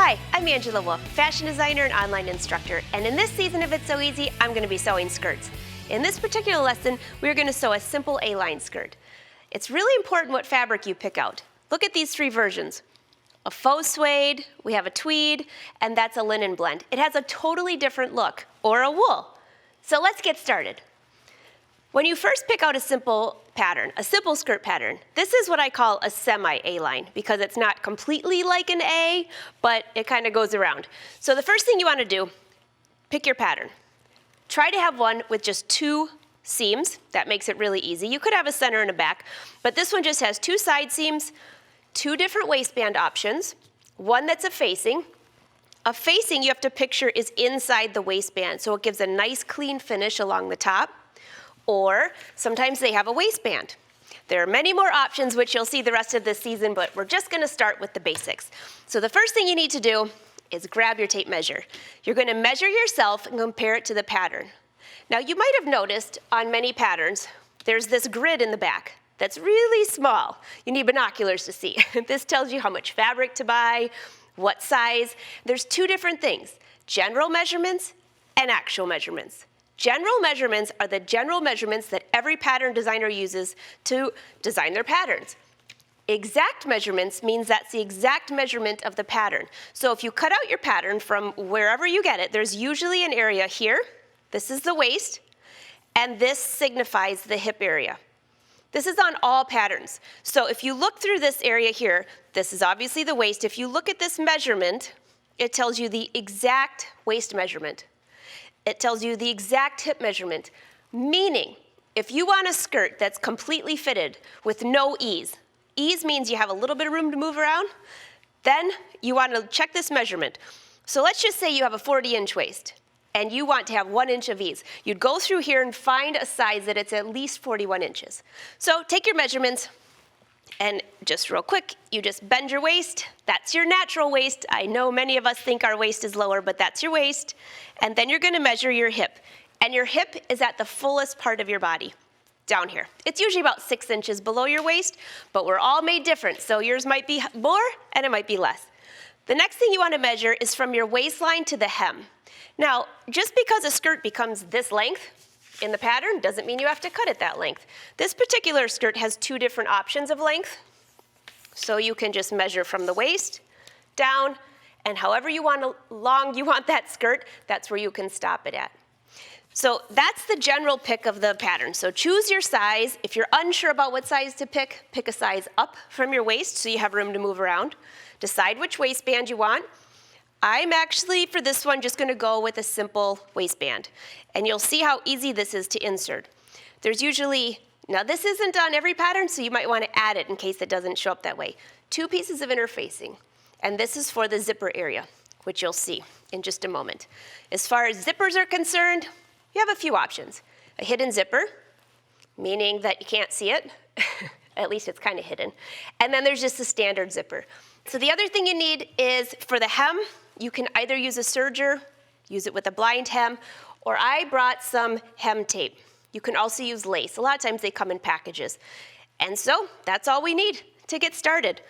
Hi, I'm Angela Wolf, fashion designer and online instructor, and in this season of It's So Easy, I'm going to be sewing skirts. In this particular lesson, we're going to sew a simple A-line skirt. It's really important what fabric you pick out. Look at these three versions. A faux suede, we have a tweed, and that's a linen blend. It has a totally different look, or a wool. So let's get started. When you first pick out a simple pattern, a simple skirt pattern, this is what I call a semi-A-line because it's not completely like an A, but it kind of goes around. So the first thing you want to do, pick your pattern. Try to have one with just two seams. That makes it really easy. You could have a center and a back, but this one just has two side seams, two different waistband options, one that's a facing. A facing you have to picture is inside the waistband, so it gives a nice clean finish along the top. Or sometimes they have a waistband. There are many more options, which you'll see the rest of this season, but we're just going to start with the basics. So the first thing you need to do is grab your tape measure. You're going to measure yourself and compare it to the pattern. Now you might have noticed on many patterns, there's this grid in the back that's really small. You need binoculars to see. This tells you how much fabric to buy, what size. There's two different things, general measurements and actual measurements. General measurements are the general measurements that every pattern designer uses to design their patterns. Exact measurements means that's the exact measurement of the pattern. So if you cut out your pattern from wherever you get it, there's usually an area here. This is the waist, and this signifies the hip area. This is on all patterns. So if you look through this area here, this is obviously the waist. If you look at this measurement, it tells you the exact waist measurement. It tells you the exact hip measurement, meaning if you want a skirt that's completely fitted with no ease, ease means you have a little bit of room to move around, then you want to check this measurement. So let's just say you have a 40-inch waist and you want to have 1 inch of ease. You'd go through here and find a size that it's at least 41 inches. So take your measurements and just real quick, you just bend your waist. That's your natural waist. I know many of us think our waist is lower, but that's your waist. And then you're going to measure your hip. And your hip is at the fullest part of your body, down here. It's usually about 6 inches below your waist, but we're all made different. So yours might be more and it might be less. The next thing you want to measure is from your waistline to the hem. Now, just because a skirt becomes this length in the pattern doesn't mean you have to cut it that length. This particular skirt has two different options of length. So you can just measure from the waist down, and however long you want that skirt, that's where you can stop it at. So that's the general pick of the pattern. So choose your size. If you're unsure about what size to pick, pick a size up from your waist so you have room to move around. Decide which waistband you want. I'm actually, for this one, just going to go with a simple waistband. And you'll see how easy this is to insert. There's usually, now this isn't on every pattern, so you might want to add it in case it doesn't show up that way. 2 pieces of interfacing. And this is for the zipper area, which you'll see in just a moment. As far as zippers are concerned, you have a few options. A hidden zipper, meaning that you can't see it. At least it's kind of hidden. And then there's just a standard zipper. So the other thing you need is for the hem, you can either use a serger, use it with a blind hem, or I brought some hem tape. You can also use lace. A lot of times they come in packages. And so that's all we need to get started.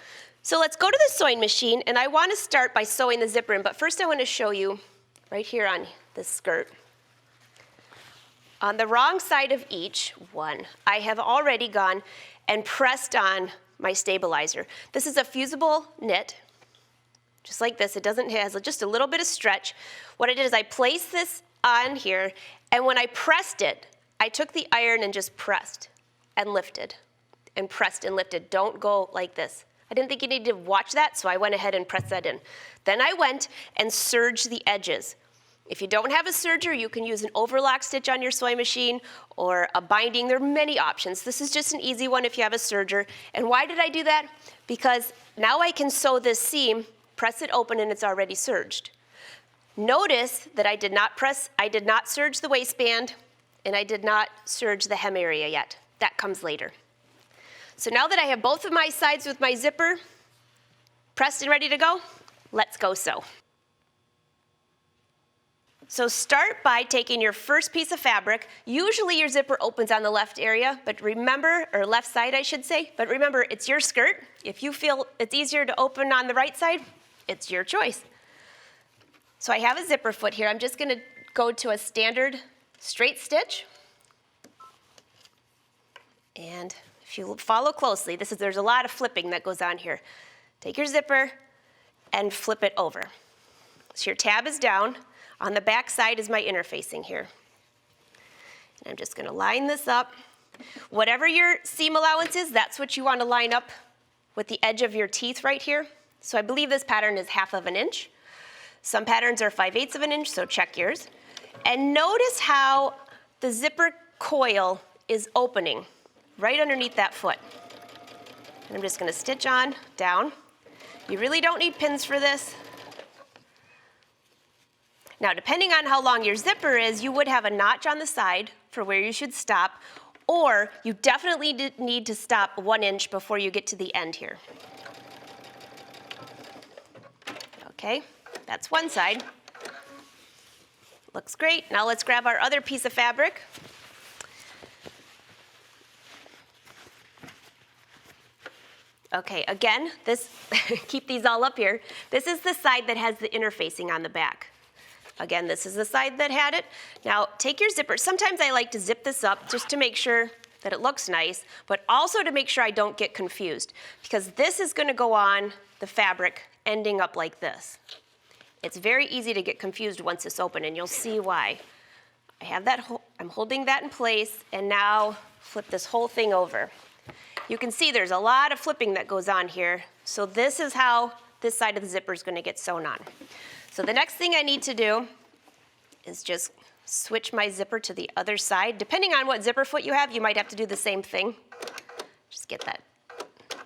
So let's go to the sewing machine, and I want to start by sewing the zipper in, but first I want to show you right here on this skirt. On the wrong side of each one, I have already gone and pressed on my stabilizer. This is a fusible knit, just like this. It has just a little bit of stretch. What I did is I placed this on here, and when I pressed it, I took the iron and just pressed and lifted and pressed and lifted. Don't go like this. I didn't think you needed to watch that, so I went ahead and pressed that in. Then I went and serged the edges. If you don't have a serger, you can use an overlock stitch on your sewing machine or a binding. There are many options. This is just an easy one if you have a serger. And why did I do that? Because now I can sew this seam, press it open, and it's already serged. Notice that I did not serge the waistband, and I did not serge the hem area yet. That comes later. So now that I have both of my sides with my zipper pressed and ready to go, let's go sew. So start by taking your first piece of fabric. Usually your zipper opens on the left area, but remember, or left side I should say, but remember it's your skirt. If you feel it's easier to open on the right side, it's your choice. So I have a zipper foot here. I'm just gonna go to a standard straight stitch. And if you follow closely, there's a lot of flipping that goes on here. Take your zipper and flip it over. So your tab is down. On the back side is my interfacing here. And I'm just gonna line this up. Whatever your seam allowance is, that's what you want to line up with the edge of your teeth right here. So I believe this pattern is 1/2 inch. Some patterns are 5/8 of an inch, so check yours. And notice how the zipper coil is opening right underneath that foot. And I'm just gonna stitch on down. You really don't need pins for this. Now, depending on how long your zipper is, you would have a notch on the side for where you should stop, or you definitely need to stop 1 inch before you get to the end here. Okay, that's one side. Looks great. Now let's grab our other piece of fabric. Okay, again, keep these all up here. This is the side that has the interfacing on the back. Again, this is the side that had it. Now, take your zipper. Sometimes I like to zip this up just to make sure that it looks nice, but also to make sure I don't get confused, because this is gonna go on the fabric ending up like this. It's very easy to get confused once it's open, and you'll see why. I have that, I'm holding that in place, and now flip this whole thing over. You can see there's a lot of flipping that goes on here, so this is how this side of the zipper is gonna get sewn on. So the next thing I need to do is just switch my zipper to the other side. Depending on what zipper foot you have, you might have to do the same thing. Just get that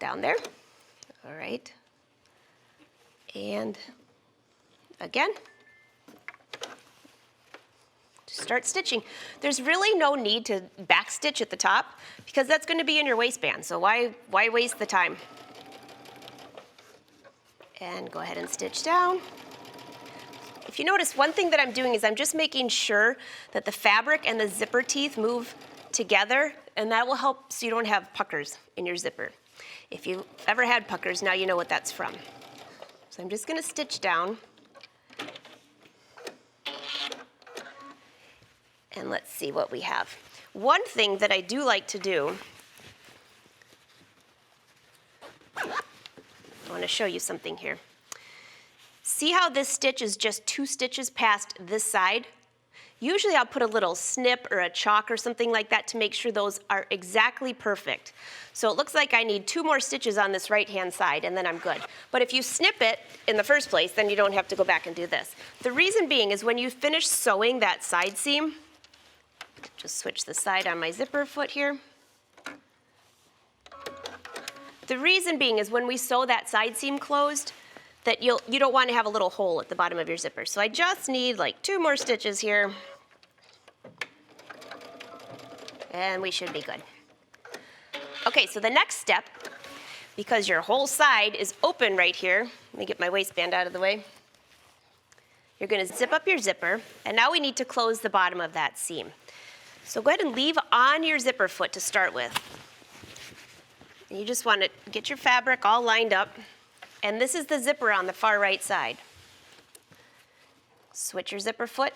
down there. All right. And again, just start stitching. There's really no need to back stitch at the top because that's going to be in your waistband, so why waste the time? And go ahead and stitch down. If you notice, one thing that I'm doing is I'm just making sure that the fabric and the zipper teeth move together, and that will help so you don't have puckers in your zipper. If you've ever had puckers, now you know what that's from. So I'm just gonna stitch down. And let's see what we have. One thing that I do like to do, I wanna show you something here. See how this stitch is just 2 stitches past this side? Usually I'll put a little snip or a chalk or something like that to make sure those are exactly perfect. So it looks like I need 2 more stitches on this right-hand side and then I'm good. But if you snip it in the first place, then you don't have to go back and do this. The reason being is when you finish sewing that side seam, just switch the side on my zipper foot here. The reason being is when we sew that side seam closed, that you don't want to have a little hole at the bottom of your zipper. So I just need like 2 more stitches here. And we should be good. Okay, so the next step, because your whole side is open right here, let me get my waistband out of the way. You're gonna zip up your zipper, and now we need to close the bottom of that seam. So go ahead and leave on your zipper foot to start with. And you just wanna get your fabric all lined up. And this is the zipper on the far right side. Switch your zipper foot,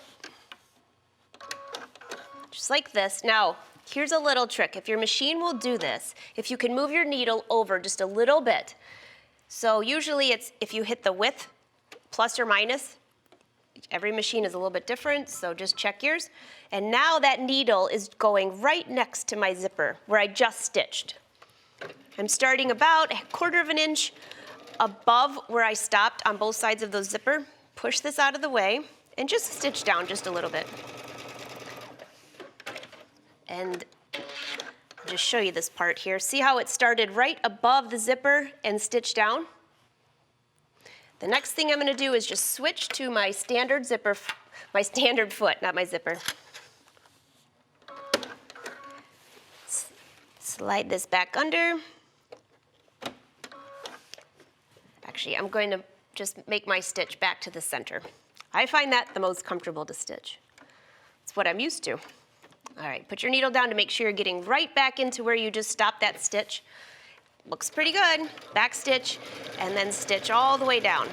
just like this. Now, here's a little trick. If your machine will do this, if you can move your needle over just a little bit. So usually it's if you hit the width, plus or minus. Every machine is a little bit different, so just check yours. And now that needle is going right next to my zipper where I just stitched. I'm starting about 1/4 inch above where I stopped on both sides of the zipper. Push this out of the way and just stitch down just a little bit. And I'll just show you this part here. See how it started right above the zipper and stitch down? The next thing I'm gonna do is just switch to my standard zipper, my standard foot, not my zipper. Slide this back under. Actually, I'm going to just make my stitch back to the center. I find that the most comfortable to stitch. It's what I'm used to. All right, put your needle down to make sure you're getting right back into where you just stopped that stitch. Looks pretty good. Back stitch, and then stitch all the way down.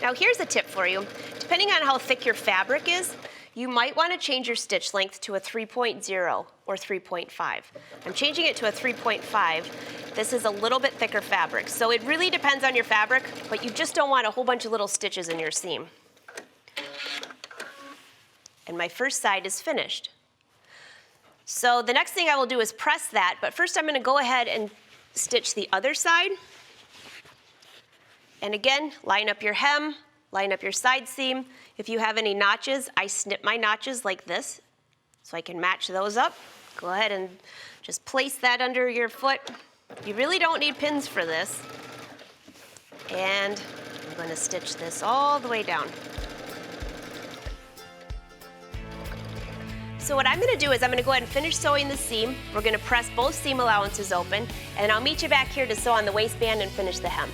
Now here's a tip for you. Depending on how thick your fabric is, you might want to change your stitch length to a 3.0 or 3.5. I'm changing it to a 3.5. This is a little bit thicker fabric, so it really depends on your fabric, but you just don't want a whole bunch of little stitches in your seam. And my first side is finished. So the next thing I will do is press that, but first I'm going to go ahead and stitch the other side. And again, line up your hem, line up your side seam. If you have any notches, I snip my notches like this so I can match those up. Go ahead and just place that under your foot. You really don't need pins for this. And I'm going to stitch this all the way down. So what I'm going to do is I'm going to go ahead and finish sewing the seam. We're going to press both seam allowances open, and I'll meet you back here to sew on the waistband and finish the hem.